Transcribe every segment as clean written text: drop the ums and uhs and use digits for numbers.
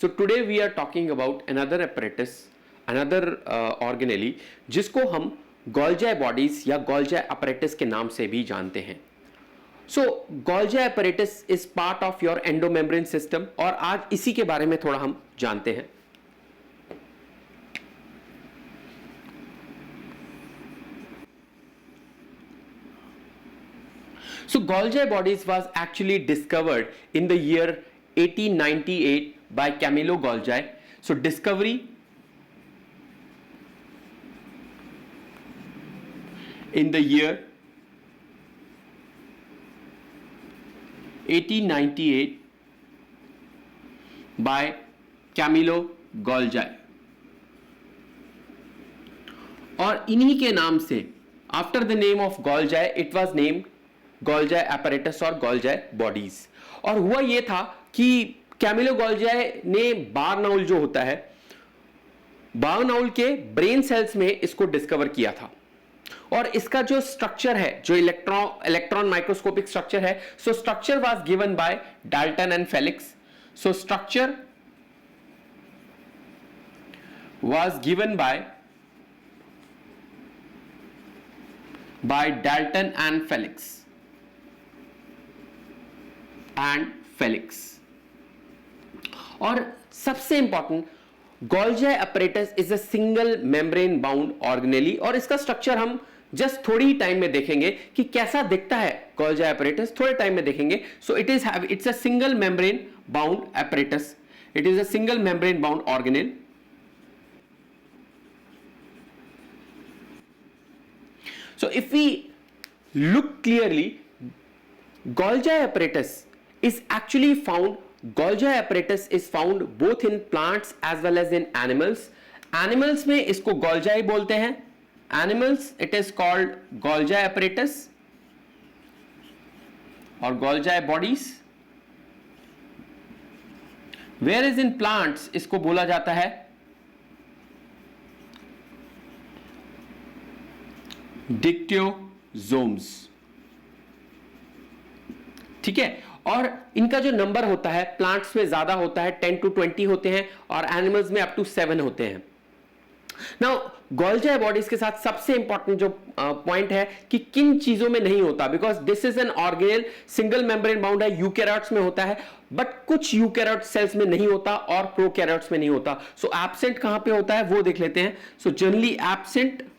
So today we are talking about another apparatus, another organelle जिसको हम Golgi bodies या Golgi apparatus के नाम से भी जानते हैं. So Golgi apparatus is part of your endomembrane system और आज इसी के बारे में थोड़ा हम जानते हैं. So Golgi bodies was actually discovered in the year 1898 by Camillo Golgi. So discovery in the year 1898 by Camillo Golgi. और इन्हीं के नाम से after the name of Golgi it was named Golgi apparatus और गोल्जी बॉडीज. और हुआ यह था कि कैमिलो गोल्जी ने बार्नाउल जो होता है, बार्नाउल के ब्रेन सेल्स में इसको डिस्कवर किया था. और इसका जो स्ट्रक्चर है, जो इलेक्ट्रॉन माइक्रोस्कोपिक स्ट्रक्चर है, so structure was given by Dalton and Felix. So structure was given by Dalton and Felix और सबसे important, Golgi apparatus is a single membrane bound organelle. और इसका स्ट्रक्चर हम जस्ट थोड़ी ही time में देखेंगे कि कैसा दिखता है गोल्जी apparatus, थोड़े टाइम में देखेंगे. So it's a single membrane bound apparatus. It is a single membrane bound organelle. So if we look clearly, Golgi apparatus is actually found, Golgi apparatus is found both in plants as well as in animals. Animals में इसको Golgi बोलते हैं. Animals it is called Golgi apparatus और Golgi bodies. Whereas in plants इसको बोला जाता है Dictyosomes. ठीक है. और इनका जो नंबर होता है प्लांट्स में ज्यादा होता है, 10 to 20 होते हैं, और एनिमल्स में अप टू 7 होते हैं. नाउ गोल्जी बॉडीज के साथ सबसे इंपॉर्टेंट जो पॉइंट है कि किन चीजों में नहीं होता, because this is an organelle, single membrane bound है, यूकैरियोट्स में होता है, बट कुछ यूकैरियोट सेल्स में नहीं होता और प्रोकैरियोट्स में नहीं होता. सो एब्सेंट कहां पे होता है वो देख लेते हैं. सो जनरली एब्सेंट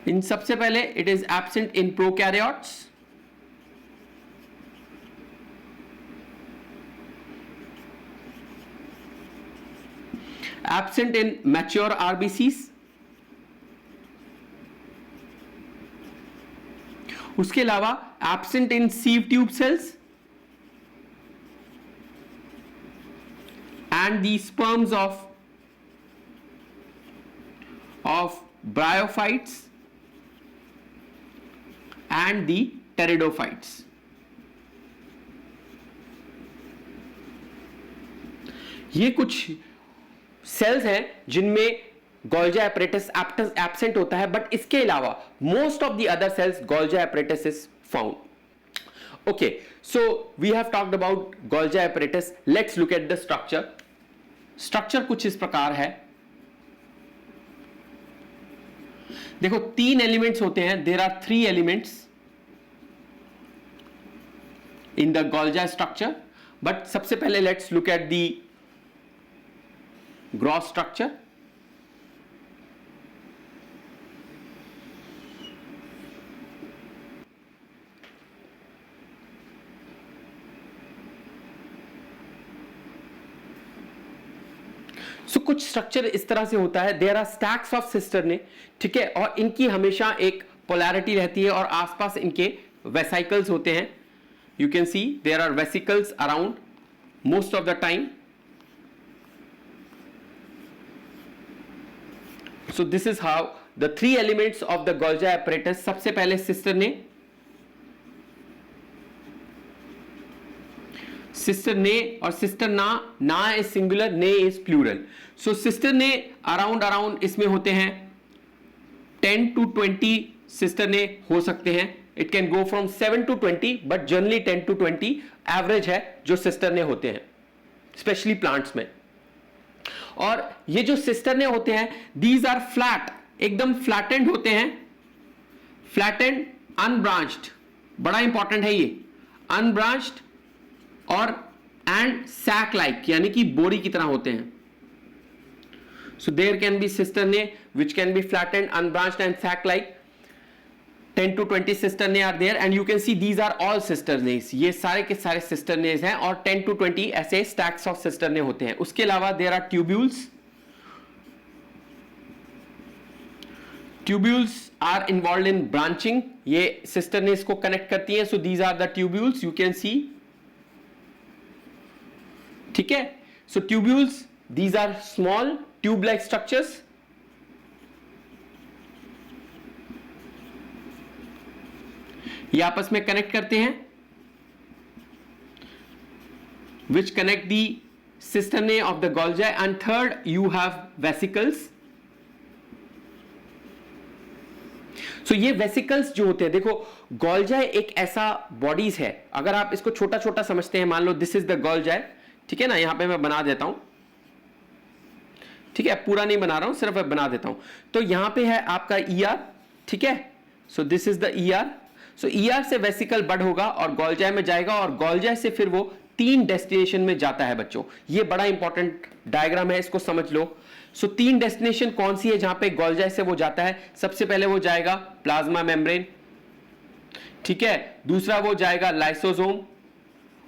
इन, सबसे पहले it is absent in prokaryotes, absent in mature RBCs, उसके अलावा absent in sieve tube cells and the sperms of bryophytes and the pteridophytes. ये कुछ सेल्स हैं जिनमें गोल्जी apparatus एब्सेंट होता है, बट इसके अलावा most of the other cells Golgi apparatus is found. Okay, so we have talked about Golgi apparatus. Let's look at the structure. Structure कुछ इस प्रकार है. देखो 3 एलिमेंट्स होते हैं. There are 3 elements in the Golgi structure. But सबसे पहले let's look at the gross structure. So कुछ स्ट्रक्चर इस तरह से होता है. There are stacks of cisternae, ठीक है, और इनकी हमेशा एक पोलैरिटी रहती है और आसपास इनके वेसिकल्स होते हैं. You can see there are vesicles around most of the time. So this is how the 3 elements of the Golgi apparatus. सबसे पहले सिस्टरने, सिस्टर ने और सिस्टर ना इज सिंगुलर, ने is plural. So cisternae around इसमें होते हैं 10 to 20 sister ने हो सकते हैं it can go from 7 to 20, but generally 10 to 20 average है जो सिस्टरने होते हैं, स्पेशली प्लांट्स में। और ये जो सिस्टरने होते हैं, दीज आर फ्लैट, एकदम फ्लैटेंड होते हैं, फ्लैटेंड, अनब्रांच्ड, बड़ा इंपॉर्टेंट है ये, अनब्रांच्ड और एंड सैक लाइक, यानी कि बोरी की तरह होते हैं। So there can be cisternae which can be flattened, unbranched and sac like. 10 to 20 cisternae are there and you can see these are all cisternaes, ये सारे के सारे cisternaes हैं और 10 to 20 ऐसे stacks of cisternae होते हैं। उसके अलावा there are tubules, tubules are involved in branching, ये cisternaes को connect करती हैं, so these are the tubules you can see, ठीक है। so tubules, these are small tube like structures, ये आपस में कनेक्ट करते हैं, which connect the cisternae of the Golgi. And third you have vesicles. So ये वेसिकल्स जो होते हैं, देखो गोल्जाई एक ऐसा बॉडीज है, अगर आप इसको छोटा छोटा समझते हैं, मान लो दिस इज द गोल्जाई, ठीक है ना, यहां पे मैं बना देता हूं, ठीक है, पूरा नहीं बना रहा हूं, सिर्फ बना देता हूं। तो यहां पे है आपका ईआर, ठीक है, सो this is the ER. So ER से वेसिकल बड होगा और गोल्जाई में जाएगा और गोल्जाई से फिर वो 3 डेस्टिनेशन में जाता है बच्चों। ये बड़ा इंपॉर्टेंट डायग्राम है, इसको समझ लो। सो 3 डेस्टिनेशन कौन सी है जहां पे गोल्जाई से वो जाता है? सबसे पहले वो जाएगा प्लाज्मा मेम्ब्रेन, ठीक है, दूसरा वो जाएगा लाइसोसोम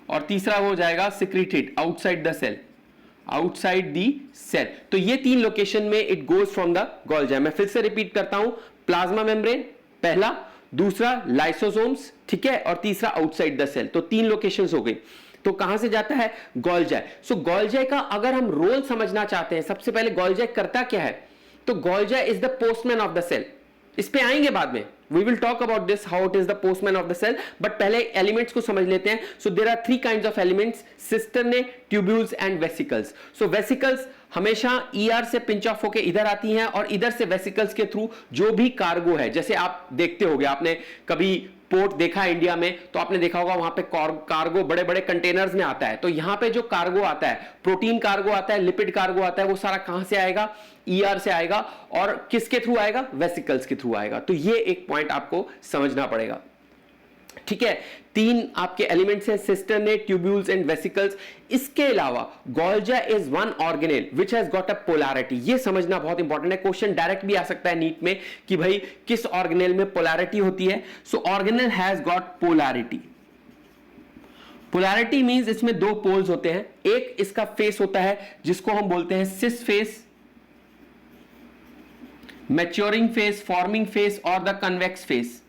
और तीसरा वो जाएगा secreted outside the cell, outside the cell. तो ये 3 लोकेशन में it goes from the Golgi. मैं फिर से रिपीट करता हूं, प्लाज्मा मेम्ब्रेन पहला, दूसरा लाइसोसोम्स, ठीक है, और तीसरा आउटसाइड द सेल। तो 3 लोकेशंस हो गई। तो कहां से जाता है? गोल्जाई। सो गोल्जाई का अगर हम रोल समझना चाहते हैं, सबसे पहले गोल्जाई करता क्या है? तो Golgi is the postman of the cell. इस पे आएंगे बाद में, we will talk about this how it is the postman of the cell, but पहले एलिमेंट्स को समझ लेते हैं। So there are 3 kinds of elements, cisternae, tubules and vesicles. So vesicles हमेशा ईआर से पिंच ऑफ होकर इधर आती हैं और इधर से वेसिकल्स के थ्रू जो भी कार्गो है, जैसे आप देखते होंगे, आपने कभी पोर्ट देखा है इंडिया में, तो आपने देखा होगा वहां पे कार्गो बड़े बड़े कंटेनर्स में आता है। तो यहां पे जो कार्गो आता है, प्रोटीन कार्गो आता है, लिपिड कार्गो आता है, वो सारा कहां से आएगा? ईआर से आएगा। और किसके थ्रू आएगा? वेसिकल्स के थ्रू आएगा। तो ये एक पॉइंट आपको समझना पड़ेगा, ठीक है। 3 आपके एलिमेंट्स हैं, सिस्टरने, ट्यूब्यूल्स एंड वेसिकल्स। इसके अलावा Golgi is one organelle which has got a polarity. ये समझना बहुत इंपॉर्टेंट है, क्वेश्चन डायरेक्ट भी आ सकता है नीट में कि भाई किस ऑर्गेनेल में पोलैरिटी होती है। So organelle has got polarity. Polarity means इसमें 2 पोल्स होते हैं। एक इसका फेस होता है जिसको हम बोलते हैं cis face, maturing face, forming face और the convex face,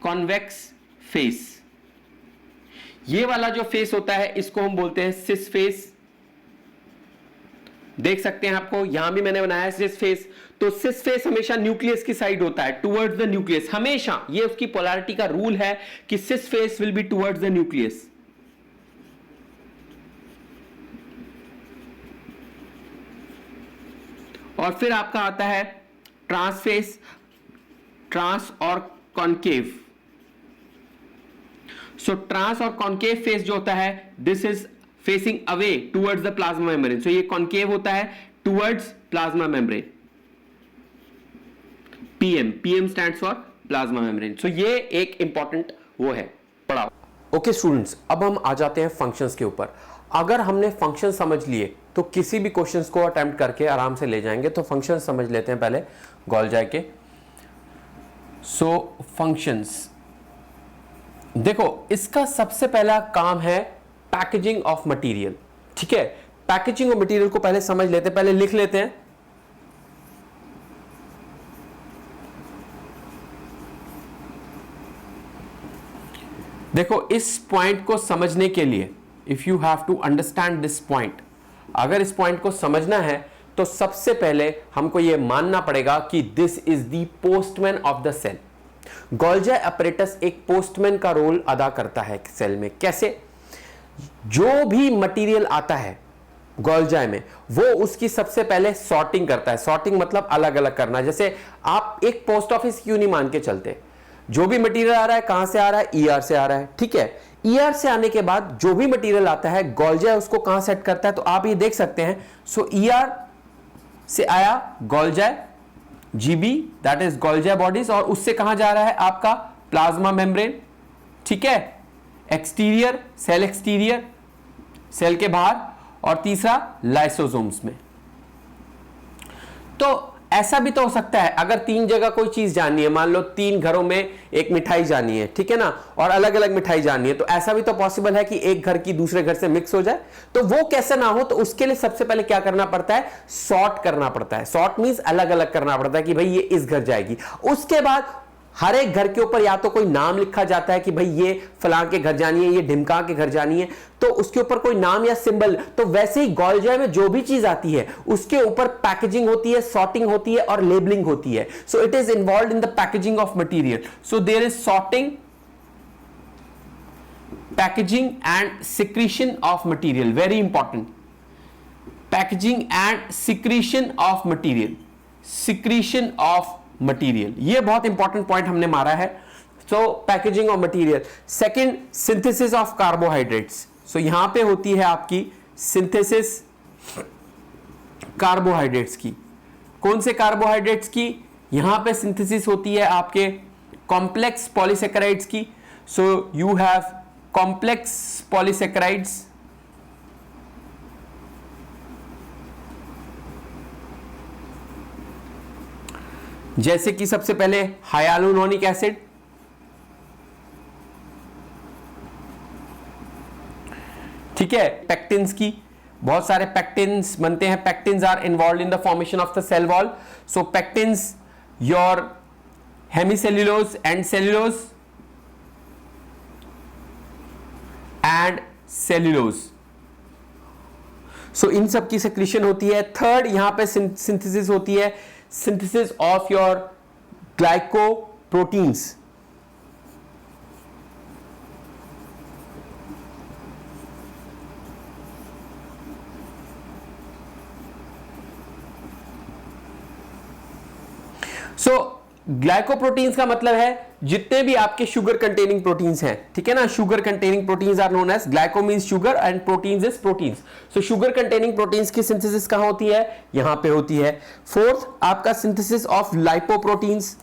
convex face. ये वाला जो फेस होता है इसको हम बोलते हैं सिस फेस। देख सकते हैं आपको यहां भी मैंने बनाया है सिस फेस। तो सिस फेस हमेशा न्यूक्लियस की साइड होता है, टुवर्ड्स द न्यूक्लियस। हमेशा ये उसकी पोलैरिटी का रूल है कि cis face will be towards the nucleus. और फिर आपका आता है ट्रांस फेस, ट्रांस और कॉन्केव। सो ट्रांस और कॉन्केव फेस जो होता है, this is facing away towards the plasma membrane. So ये कॉन्केव होता है towards plasma membrane. PM stands for plasma membrane. So ये एक इंपॉर्टेंट वो है, पढ़ाओ। ओके स्टूडेंट्स, अब हम आ जाते हैं फंक्शंस के ऊपर। अगर हमने फंक्शन समझ लिए तो किसी भी क्वेश्चंस को अटेम्प्ट करके आराम से ले जाएंगे। तो फंक्शन समझ लेते हैं पहले गोल्जाई के। सो फंक्शंस, देखो इसका सबसे पहला काम है पैकेजिंग ऑफ मटेरियल, ठीक है। पैकेजिंग ऑफ मटेरियल को पहले समझ लेते हैं, पहले लिख लेते हैं। देखो इस पॉइंट को समझने के लिए, if you have to understand this point, अगर इस पॉइंट को समझना है तो सबसे पहले हमको यह मानना पड़ेगा कि this is the postman of the cell. Golgi apparatus एक पोस्टमैन का रोल अदा करता है सेल में। कैसे? जो भी मटेरियल आता है गोल्जाई में, वो उसकी सबसे पहले सॉर्टिंग करता है। सॉर्टिंग मतलब अलग अलग करना। जैसे आप एक पोस्ट ऑफिस क्यों नहीं मान के चलते, जो भी मटेरियल आ रहा है कहां से आ रहा है, ईआर से आ रहा है, ठीक है। ईआर से आने के बाद जो भी मटेरियल आता है गोल्जाई उसको कहां सेट करता है, तो आप ये देख सकते हैं। सो ईआर से आया गोल्जाई जीबी, दैट इज गोल्जाई बॉडीज, और उससे कहां जा रहा है आपका प्लाज्मा मेम्ब्रेन, ठीक है, एक्सटीरियर सेल, एक्सटीरियर सेल के बाहर, और तीसरा लाइसोसोम्स में। तो ऐसा भी तो हो सकता है अगर 3 जगह कोई चीज जाननी है, मान लो 3 घरों में एक मिठाई जानी है, ठीक है ना, और अलग अलग मिठाई जाननी है, तो ऐसा भी तो पॉसिबल है कि एक घर की दूसरे घर से मिक्स हो जाए। तो वो कैसे ना हो, तो उसके लिए सबसे पहले क्या करना पड़ता है, सॉर्ट करना पड़ता है। सॉर्ट मींस अलग अलग करना पड़ता है कि भाई ये इस घर जाएगी। उसके बाद हर एक घर के ऊपर या तो कोई नाम लिखा जाता है कि भाई ये फलां के घर जानी है, ये ढिमका के घर जानी है, तो उसके ऊपर कोई नाम या सिंबल। तो वैसे ही गोल्जाई में जो भी चीज आती है उसके ऊपर पैकेजिंग होती है, सॉर्टिंग होती है और लेबलिंग होती है। So it is involve in the packaging of material. So there is sorting, packaging and secretion of material, very important. Packaging and secretion of material, secretion of material, ये बहुत important point हमने मारा है। So packaging of material. Second, synthesis of carbohydrates. So यहां पे होती है आपकी सिंथेसिस कार्बोहाइड्रेट्स की। कौन से कार्बोहाइड्रेट्स की? यहां पे सिंथेसिस होती है आपके कॉम्प्लेक्स पॉलीसेकेराइड्स की। सो यू हैव कॉम्प्लेक्स पॉलीसेकेराइड्स, जैसे कि सबसे पहले हाइलुरोनिक एसिड, ठीक है, पेक्टिन्स की, बहुत सारे पेक्टिन्स बनते हैं। Pectins are involve in the formation of the cell wall. So pectins, your hemicellulose and cellulose and cellulose. So इन सब की सेक्रीशन होती है। थर्ड, यहां पे सिंथेसिस होती है, synthesis of your glycoproteins। So glycoproteins का मतलब है जितने भी आपके शुगर कंटेनिंग प्रोटीन्स हैं, ठीक है ना, sugar containing proteins are known as, glyco means sugar and proteins is proteins. So sugar containing proteins की सिंथेसिस कहां होती है? यहां पे होती है। फोर्थ, आपका सिंथेसिस ऑफ लाइपोप्रोटीन्स।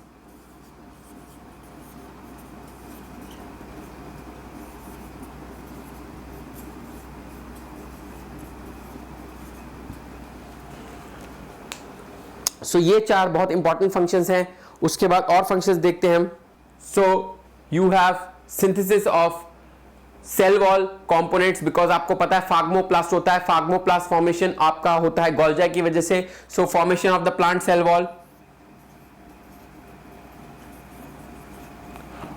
सो ये 4 बहुत इंपॉर्टेंट फंक्शंस हैं। उसके बाद और फंक्शंस देखते हैं हम। So you have synthesis of cell wall components, because आपको पता है फाग्मोप्लास्ट होता है। फाग्मोप्लास्ट फॉर्मेशन आपका होता है गोल्जाई की वजह से। So formation of the plant cell wall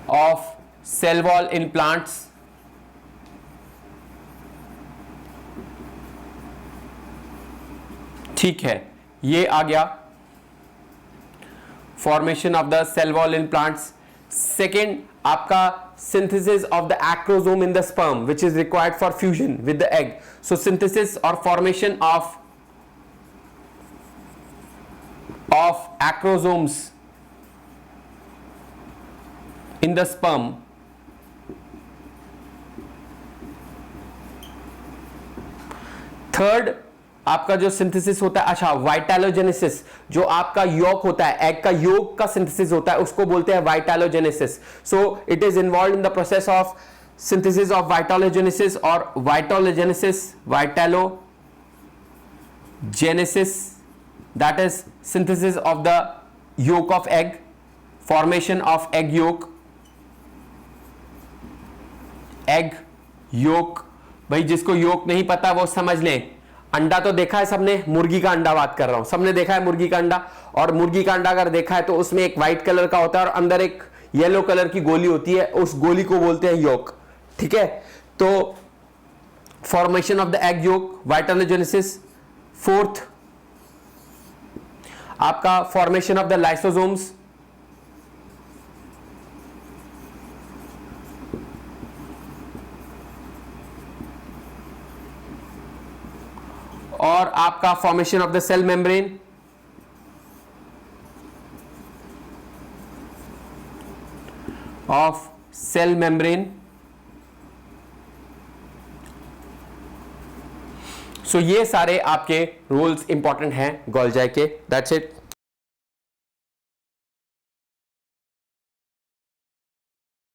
of cell wall in plants, ठीक है, ये आ गया formation of the cell wall in plants. Second, आपका synthesis of the acrosome in the sperm which is required for fusion with the egg. So synthesis or formation of acrosomes in the sperm. Third, आपका जो synthesis होता है, अच्छा, वाइटालोजेनेसिस, जो आपका York होता है, एग का यॉक का सिंथेसिस होता है, उसको बोलते हैं vitellogenesis. So it is involve in the process of synthesis of vitellogenesis और vitellogenesis, vitellogenesis, that is synthesis of the yolk of egg, formation of egg yolk, egg yolk। भाई जिसको yolk नहीं पता वो समझ लें, अंडा तो देखा है सबने, मुर्गी का अंडा बात कर रहा हूं, सबने देखा है मुर्गी का अंडा। और मुर्गी का अंडा अगर देखा है तो उसमें एक व्हाइट कलर का होता है और अंदर एक येलो कलर की गोली होती है, उस गोली को बोलते हैं योक, ठीक है। तो formation of the egg yolk, vitellogenesis. Fourth, आपका फॉर्मेशन ऑफ द लाइसोसोम्स, और आपका formation of the cell membrane. Of cell membrane. So ये सारे आपके रूल्स इंपॉर्टेंट हैं गोल्जाई के। That's it.